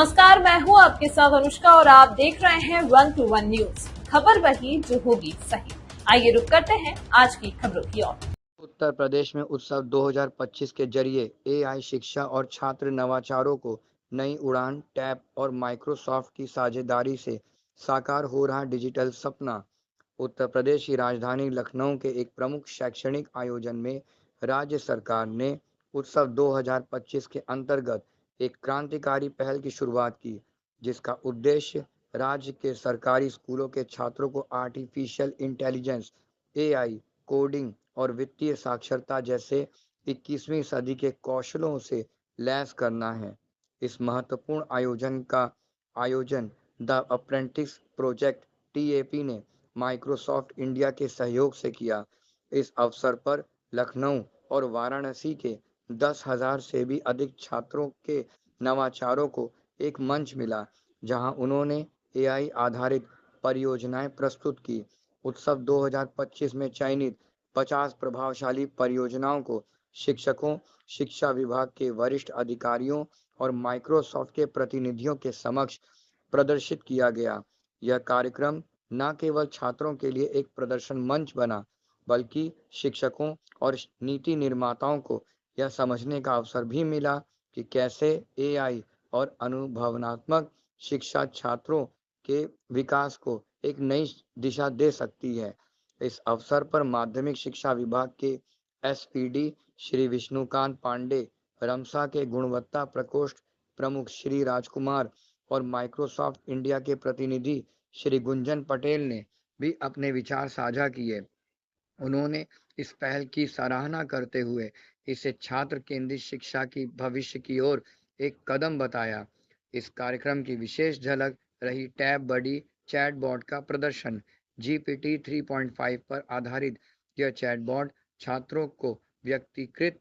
नमस्कार, मैं हूं आपके साथ अनुष्का और आप देख रहे हैं 1-2-1 न्यूज। खबर वही जो होगी सही। आइए रुक करते हैं आज की खबरों की ओर। उत्तर प्रदेश में उत्सव 2025 के जरिए एआई शिक्षा और छात्र नवाचारों को नई उड़ान टैब और माइक्रोसॉफ्ट की साझेदारी से साकार हो रहा डिजिटल सपना। उत्तर प्रदेश की राजधानी लखनऊ के एक प्रमुख शैक्षणिक आयोजन में राज्य सरकार ने उत्सव 2025 के अंतर्गत एक क्रांतिकारी पहल की शुरुआत की, जिसका उद्देश्य राज्य के सरकारी स्कूलों के छात्रों को आर्टिफिशियल इंटेलिजेंस, एआई, कोडिंग और वित्तीय साक्षरता जैसे 21वीं सदी के कौशलों से लैस करना है। इस महत्वपूर्ण आयोजन का आयोजन द अप्रेंटिस प्रोजेक्ट टीएपी ने माइक्रोसॉफ्ट इंडिया के सहयोग से किया। इस अवसर पर लखनऊ और वाराणसी के 10,000 से भी अधिक छात्रों के नवाचारों को एक मंच मिला, जहां उन्होंने एआई आधारित परियोजनाएं प्रस्तुत की। उत्सव 2025 में चयनित 50 प्रभावशाली परियोजनाओं को शिक्षकों, शिक्षा विभाग के वरिष्ठ अधिकारियों और माइक्रोसॉफ्ट के प्रतिनिधियों के समक्ष प्रदर्शित किया गया। यह कार्यक्रम न केवल छात्रों के लिए एक प्रदर्शन मंच बना, बल्कि शिक्षकों और नीति निर्माताओं को यह समझने का अवसर भी मिला कि कैसे एआई और अनुभवनात्मक शिक्षा छात्रों के विकास को एक नई दिशा दे सकती है। इस अवसर पर माध्यमिक शिक्षा विभाग के एसपीडी श्री विष्णुकांत पांडे, रमसा के गुणवत्ता प्रकोष्ठ प्रमुख श्री राजकुमार और माइक्रोसॉफ्ट इंडिया के प्रतिनिधि श्री गुंजन पटेल ने भी अपने विचार साझा किए। उन्होंने इस पहल की सराहना करते हुए इसे छात्र केंद्रित शिक्षा की भविष्य की ओर एक कदम बताया। इस कार्यक्रम की विशेष झलक रही टैब बडी चैटबॉट का प्रदर्शन। जीपीटी 3.5 पर आधारित यह चैटबॉट छात्रों को व्यक्तिकृत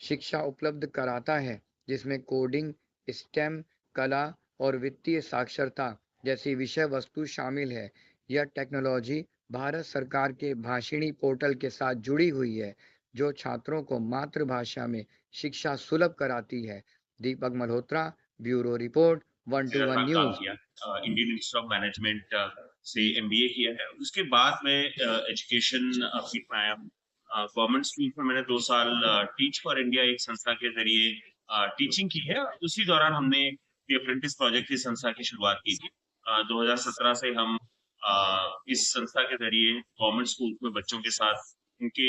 शिक्षा उपलब्ध कराता है, जिसमें कोडिंग, स्टेम, कला और वित्तीय साक्षरता जैसी विषय वस्तु शामिल है। यह टेक्नोलॉजी भारत सरकार के भाषिणी पोर्टल के साथ जुड़ी हुई है, जो छात्रों को मातृभाषा में शिक्षा सुलभ कराती है। दीपक मल्होत्रा, ब्यूरो रिपोर्ट, 1-2-1 काम न्यूज। किया इंडियन इंस्टीट्यूट ऑफ मैनेजमेंट से एमबीए किया है। उसके बाद मैं एजुकेशन फील्ड में आया हूँ। गवर्नमेंट स्कूल में मैंने 2 साल टीच फॉर इंडिया एक संस्था के जरिए टीचिंग की है। उसी दौरान हमने अप्रेंटिस प्रोजेक्ट की संस्था की शुरुआत की थी। 2017 से हम इस संस्था के जरिए गवर्नमेंट स्कूल में बच्चों के साथ उनके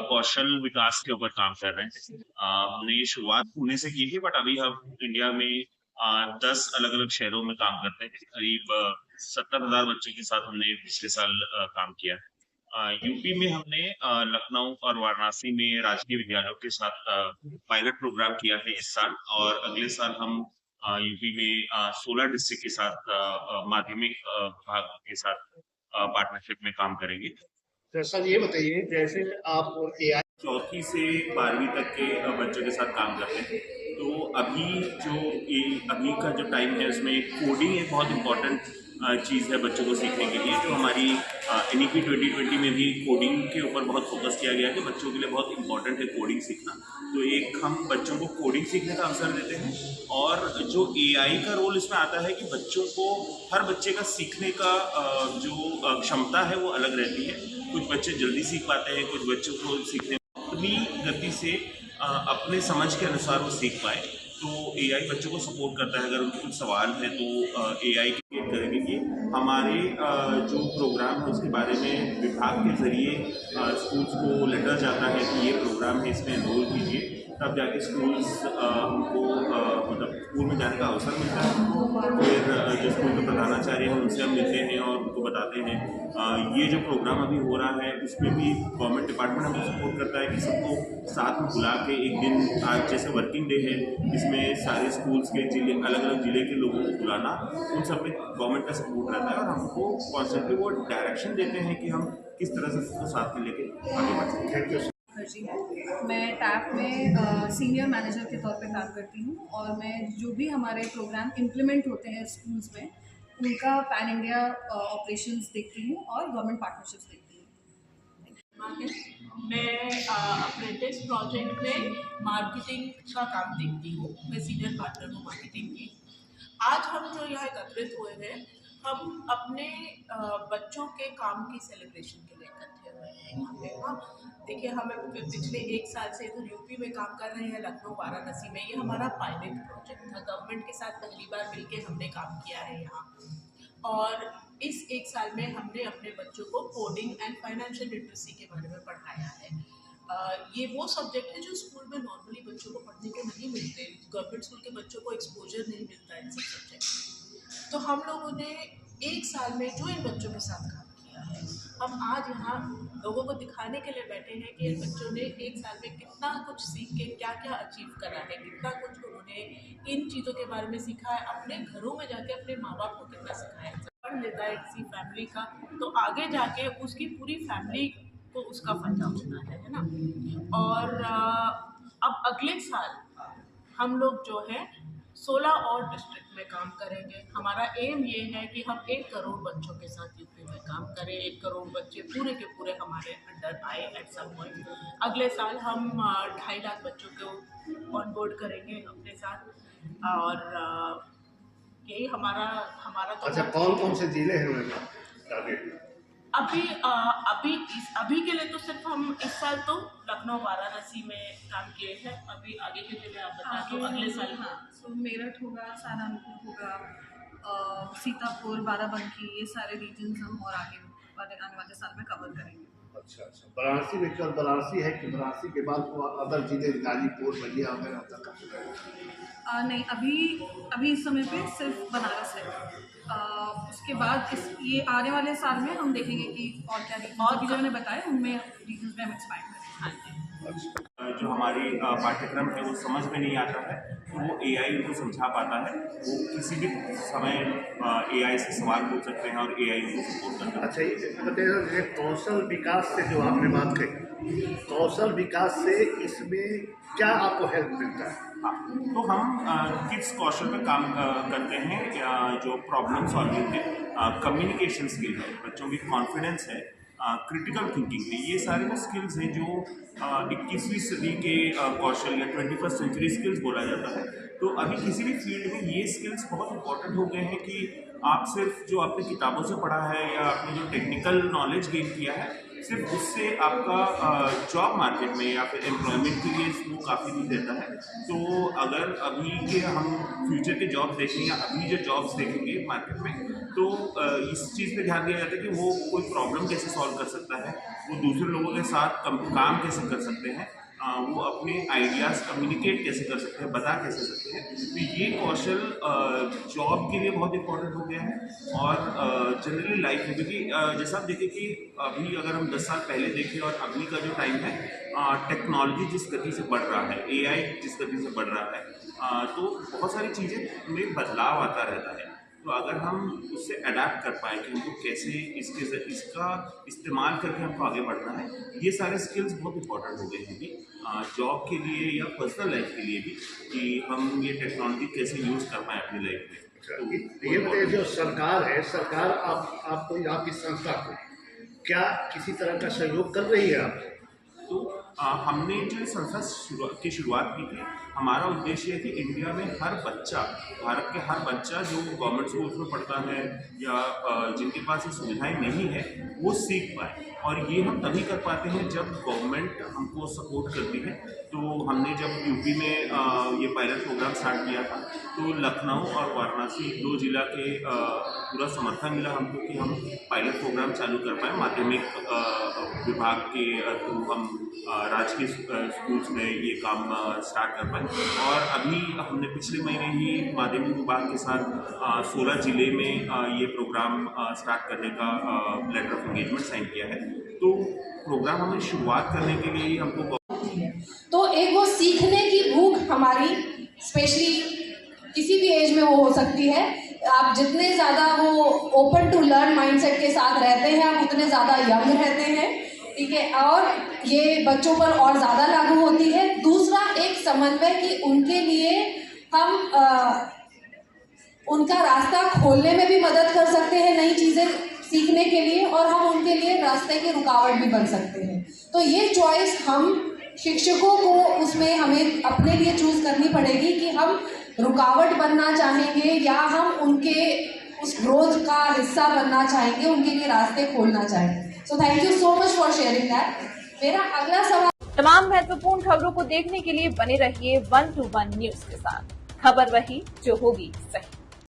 कौशल विकास के ऊपर काम कर रहे हैं। हमने ये शुरुआत पुणे से की थी, बट अभी हम इंडिया में 10 अलग-अलग शहरों में काम करते हैं। करीब 70,000 बच्चों के साथ हमने पिछले साल काम किया है। यूपी में हमने लखनऊ और वाराणसी में राजकीय विद्यालयों के साथ पायलट प्रोग्राम किया है इस साल, और अगले साल हम यूपी में 16 डिस्ट्रिक्ट के साथ माध्यमिक विभाग के साथ पार्टनरशिप में काम करेंगे। सर ये बताइए, जैसे आप एआई 4वीं से 12वीं तक के बच्चों के साथ काम करते हैं। तो अभी का जो टाइम है उसमें कोडिंग एक बहुत इम्पोर्टेंट चीज़ है बच्चों को सीखने के लिए। जो हमारी एनईपी 2020 में भी कोडिंग के ऊपर बहुत फोकस किया गया है कि बच्चों के लिए बहुत इंपॉर्टेंट है कोडिंग सीखना। तो एक हम बच्चों को कोडिंग सीखने का अवसर देते हैं, और जो एआई का रोल इसमें आता है कि बच्चों को, हर बच्चे का सीखने का जो क्षमता है वो अलग रहती है। कुछ बच्चे जल्दी सीख पाते हैं, कुछ बच्चों को सीखने अपनी गति से अपने समझ के अनुसार वो सीख पाए। तो एआई बच्चों को सपोर्ट करता है। अगर उनके कुछ सवाल है तो एआई की हेल्प करेंगे कि हमारे जो प्रोग्राम है उसके बारे में विभाग के ज़रिए स्कूल्स को लेटर जाता है कि ये प्रोग्राम है, इसमें एनरोल कीजिए। तब जाके स्कूल्स हमको मतलब स्कूल में जाने का अवसर मिलता है। फिर जो स्कूल के प्रधानाचार्य हैं उनसे हम मिलते हैं और उनको बताते हैं। ये जो प्रोग्राम अभी हो रहा है उसमें भी गवर्नमेंट डिपार्टमेंट हमको सपोर्ट करता है कि सबको साथ में बुला के एक दिन, आज जैसे वर्किंग डे है, इसमें सारे स्कूल्स के जिले, अलग अलग ज़िले के लोगों को बुलाना, उन सब में गवर्नमेंट का सपोर्ट रहता है और हमको कॉन्सेंट्रेटली वो डायरेक्शन देते हैं कि हम किस तरह से सबको साथ में लेके आगे बढ़ सकते हैं। जी है। मैं टैप में सीनियर मैनेजर के तौर पे काम करती हूँ, और मैं जो भी हमारे प्रोग्राम इम्प्लीमेंट होते हैं स्कूल्स में उनका पैन इंडिया ऑपरेशंस देखती हूँ और गवर्नमेंट पार्टनरशिप्स देखती हूँ। मैं अप्रेंटिस प्रोजेक्ट में मार्केटिंग का काम देखती हूँ। मैं सीनियर पार्टनर हूँ मार्केटिंग की। आज हम जो यहाँ एकत्रित हुए हैं, हम अपने बच्चों के काम की सेलिब्रेशन के लिए इकट्ठे हुए हैं यहाँ पे। हाँ, देखिए हमें पिछले 1 साल से इधर यूपी में काम कर रहे हैं, लखनऊ वाराणसी में। ये हमारा पायलट प्रोजेक्ट था, गवर्नमेंट के साथ पहली बार मिलके हमने काम किया है यहाँ। और इस 1 साल में हमने अपने बच्चों को कोडिंग एंड फाइनेंशियल लिटरेसी के बारे में पढ़ाया है। ये वो सब्जेक्ट है जो स्कूल में नॉर्मली बच्चों को पढ़ने को नहीं मिलते, गवर्नमेंट स्कूल के बच्चों को एक्सपोजर नहीं मिलता इन सब सब्जेक्ट। तो हम लोगों ने 1 साल में जो इन बच्चों के साथ काम किया है, हम आज यहाँ लोगों को दिखाने के लिए बैठे हैं कि इन बच्चों ने 1 साल में कितना कुछ सीख के क्या क्या अचीव करा है, कितना कुछ उन्होंने इन चीज़ों के बारे में सीखा है, अपने घरों में जाके अपने माँ बाप को कितना सिखाया है। पढ़ लेता है किसी फैमिली का तो आगे जाके उसकी पूरी फैमिली को उसका फायदा होता है ना। और अब अगले साल हम लोग जो है 16 और डिस्ट्रिक्ट में काम करेंगे। हमारा एम ये है कि हम 1 करोड़ बच्चों के साथ यूपी में काम करें, 1 करोड़ बच्चे पूरे के पूरे हमारे अंडर आए एट सम पॉइंट। अगले साल हम 2.5 लाख बच्चों को ऑनबोर्ड करेंगे अपने साथ। और यही हमारा तो अच्छा, कौन कौन से जिले हैं उनमें टारगेट? अभी के लिए तो सिर्फ हम इस साल तो लखनऊ वाराणसी में काम किए हैं। अभी आगे के लिए आप बता दो अगले साल। हाँ, तो मेरठ होगा, सहारनपुर होगा, सीतापुर, बाराबंकी, ये सारे रीजन्स हम और आने वाले साल में कवर करेंगे। अच्छा, वाराणसी में केवल वाराणसी है कि वाराणसी के बाद वो अदर जिले गाजीपुर, बलिया वगैरह तक? नहीं, अभी इस समय पे सिर्फ बनारस है। उसके बाद ये आने वाले साल में हम देखेंगे कि और क्या रीजन जो मैंने बताया उनमें रीजन में हम एक्सपांड करेंगे। हाँ जी। जो हमारी पाठ्यक्रम है वो समझ में नहीं आता है तो वो AI उनको समझा पाता है। वो किसी भी समय AI से सवाल पूछ सकते हैं और AI उनको सपोर्ट करता है। अच्छा, ये बताइए कौशल विकास से जो आपने बात कही, कौशल विकास से इसमें क्या आपको हेल्प मिलता है? हाँ, तो हम किस कौशल पर काम करते हैं, जो प्रॉब्लम सॉल्विंग है, कम्युनिकेशन स्किल है, बच्चों की कॉन्फिडेंस है, क्रिटिकल थिंकिंग है। ये सारे वो स्किल्स हैं जो 21वीं सदी के कौशल या 21st सेंचुरी स्किल्स बोला जाता है। तो अभी किसी भी फील्ड में ये स्किल्स बहुत इंपॉर्टेंट हो गए हैं कि आप सिर्फ जो आपने किताबों से पढ़ा है या आपने जो टेक्निकल नॉलेज गेन किया है, सिर्फ उससे आपका जॉब मार्केट में या फिर एम्प्लॉयमेंट के लिए वो काफ़ी नहीं देता है। तो अगर अभी के हम फ्यूचर के जॉब देखें या अभी जो जॉब्स देखेंगे मार्केट में, तो इस चीज़ पे ध्यान दिया जाता है कि वो कोई प्रॉब्लम कैसे सॉल्व कर सकता है, वो दूसरे लोगों के साथ काम कैसे कर सकते हैं, वो अपने आइडियाज़ कम्युनिकेट कैसे कर सकते हैं, बता कैसे सकते हैं। तो ये कौशल जॉब के लिए बहुत इंपॉर्टेंट हो गया है और जनरली लाइफ में, क्योंकि जैसा आप देखें कि अभी अगर हम 10 साल पहले देखें और अभी का जो टाइम है, टेक्नोलॉजी जिस गति से बढ़ रहा है, AI जिस गति से बढ़ रहा है, तो बहुत सारी चीज़ें में बदलाव आता रहता है। तो अगर हम उससे अडेप्ट कर पाएँ कि हमको कैसे इसका इस्तेमाल करके हमको आगे बढ़ना है, ये सारे स्किल्स बहुत इंपॉर्टेंट हो गए हैं अभी जॉब के लिए या पर्सनल लाइफ के लिए भी, कि हम ये टेक्नोलॉजी कैसे यूज़ कर पाएँ अपनी लाइफ में। तो ये बताइए, जो सरकार है, सरकार आपको, आपकी संस्था को क्या किसी तरह का सहयोग कर रही है आपको? तो हमने जो संस्था की शुरुआत की थी, हमारा उद्देश्य है कि इंडिया में हर बच्चा, भारत के हर बच्चा जो गवर्नमेंट स्कूल्स में पढ़ता है या जिनके पास ये सुविधाएं नहीं है, वो सीख पाए। और ये हम तभी कर पाते हैं जब गवर्नमेंट हमको सपोर्ट करती है। तो हमने जब यूपी में ये पायलट प्रोग्राम स्टार्ट किया था, तो लखनऊ और वाराणसी 2 जिला के पूरा समर्थन मिला हमको कि हम पायलट प्रोग्राम चालू कर पाएँ। माध्यमिक विभाग के थ्रू हम राजकीय स्कूल्स में ये काम स्टार्ट कर पाए। और अभी हमने पिछले महीने ही माध्यमिक विभाग के साथ 16 जिले में ये प्रोग्राम स्टार्ट करने का लेटर ऑफ एंगेजमेंट साइन किया है। तो प्रोग्राम हमें शुरुआत करने के लिए हमको, तो एक वो सीखने की भूख हमारी, स्पेशली किसी भी एज में वो हो सकती है। आप जितने ज़्यादा वो ओपन टू लर्न माइंडसेट के साथ रहते हैं, आप उतने ज़्यादा यंग रहते हैं, ठीक है, और ये बच्चों पर और ज़्यादा लागू होती है। दूसरा, एक समन्वय कि उनके लिए हम उनका रास्ता खोलने में भी मदद कर सकते हैं नई चीज़ें सीखने के लिए, और हम उनके लिए रास्ते की रुकावट भी बन सकते हैं। तो ये चॉइस हम शिक्षकों को उसमें हमें अपने लिए चूज़ करनी पड़ेगी कि हम रुकावट बनना चाहेंगे या हम उनके उस ग्रोथ का हिस्सा बनना चाहेंगे, उनके लिए रास्ते खोलना चाहेंगे। So thank you so much for sharing that. मेरा अगला सवाल, तमाम महत्वपूर्ण खबरों को देखने के लिए बने रहिए 1 to 1 न्यूज के साथ। खबर वही जो होगी सही।